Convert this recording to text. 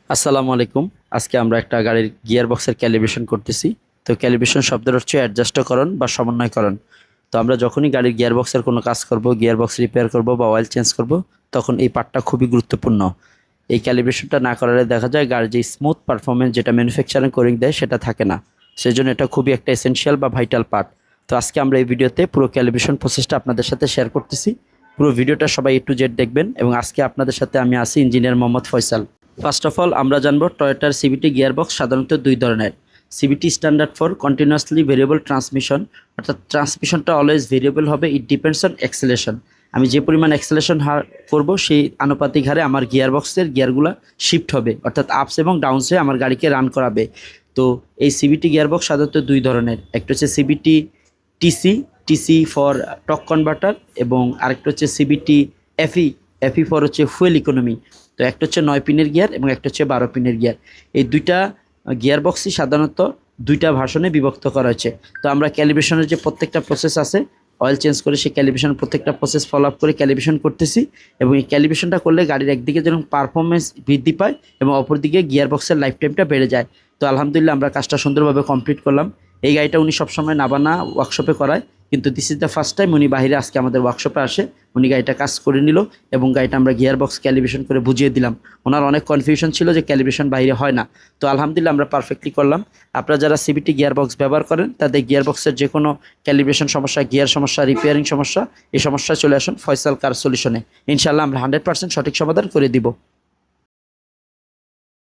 আসসালামু আলাইকুম। আজকে আমরা একটা গাড়ির গিয়ার বক্সের ক্যালিব্রেশন করতেছি। তো ক্যালিব্রেশন শব্দের হচ্ছে অ্যাডজাস্টকরণ বা সমন্বয়করণ। তো আমরা যখনই গাড়ির গিয়ার বক্সের কোনো কাজ করব, গিয়ার বক্স রিপেয়ার করব বা অয়েল চেঞ্জ করব, তখন এই পার্টটা খুবই গুরুত্বপূর্ণ। এই ক্যালিব্রেশনটা না করালে দেখা যায় গাড়ির যে স্মুথ পারফরমেন্স যেটা ম্যানুফ্যাকচারিং করে দেয় সেটা থাকে না। সেজন্য এটা খুবই একটা এসেনশিয়াল বা ভাইটাল পার্ট। তো আজকে আমরা এই ভিডিওতে পুরো ক্যালিব্রেশন প্রসেসটা আপনাদের সাথে শেয়ার করতেছি। পুরো ভিডিওটা সবাই একটু জেড দেখবেন এবং আজকে আপনাদের সাথে আমি আছি engineer Mohammad Faisal. First of all আমরা জানবো টয়োটার সিভিটি গিয়ারবক্স সাধারণত দুই ধরনের। CVT standard for continuously variable transmission, অর্থাৎ ট্রান্সমিশনটা অলওয়েজ ভেরিয়েবল হবে, ইট ডিপেন্ডস অন অ্যাক্সেলেশন। আমি যে পরিমাণ অ্যাক্সেলেশন হার করবো সেই আনুপাতিক হারে আমার গিয়ারবক্সের গিয়ারগুলো শিফট হবে, অর্থাৎ আপস এবং ডাউনসে আমার গাড়িকে রান করাবে। তো এই সিভিটি গিয়ারবক্স সাধারণত দুই ধরনের, একটা হচ্ছে CVT TC, TC for talk converter, এবং আরেকটা হচ্ছে সিভিটি এফই, এফই ফর হচ্ছে ফুয়েল ইকোনমি। তো একটা হচ্ছে 9 পিনের গিয়ার এবং একটা হচ্ছে 12 পিনের গিয়ার। এই দুইটা গিয়ার বক্সই সাধারণত দুইটা ভার্সনে বিভক্ত করা হয়েছে। তো আমরা ক্যালিব্রেশনের যে প্রত্যেকটা প্রসেস আছে, অয়েল চেঞ্জ করে সেই ক্যালিব্রেশনের প্রত্যেকটা প্রসেস ফলো আপ করে ক্যালিব্রেশন করতেছি। এবং এই ক্যালিব্রেশনটা করলে গাড়ির একদিকে যেরকম পারফরমেন্স বৃদ্ধি পায় এবং অপরদিকে গিয়ার বক্সের লাইফ টাইমটা বেড়ে যায়। তো আলহামদুলিল্লাহ আমরা কাজটা সুন্দরভাবে কমপ্লিট করলাম। এই গাড়িটা উনি সবসময় নাবানা ওয়ার্কশপে করায়, কিন্তু this is the first time উনি বাইরে আজকে আমাদের ওয়ার্কশপে আসে। উনি গাড়িটা কাজ করে নিল এবং গাড়িটা আমরা গিয়ার বক্স ক্যালিব্রেশন করে বুঝিয়ে দিলাম। ওনার অনেক কনফিউশন ছিল যে ক্যালিব্রেশন বাইরে হয় না। তো আলহামদুলিল্লাহ আমরা পারফেক্টলি করলাম। আপনারা যারা সিবিটি গিয়ার বক্স ব্যবহার করেন তাদের গিয়ার বক্সের যে কোনো ক্যালিব্রেশন সমস্যা, গিয়ার সমস্যা, রিপেয়ারিং সমস্যা, এই সমস্যায় চলে আসুন ফয়সাল কার সলিউশনে। ইনশাআল্লাহ আমরা 100% সঠিক সমাধান করে দিব।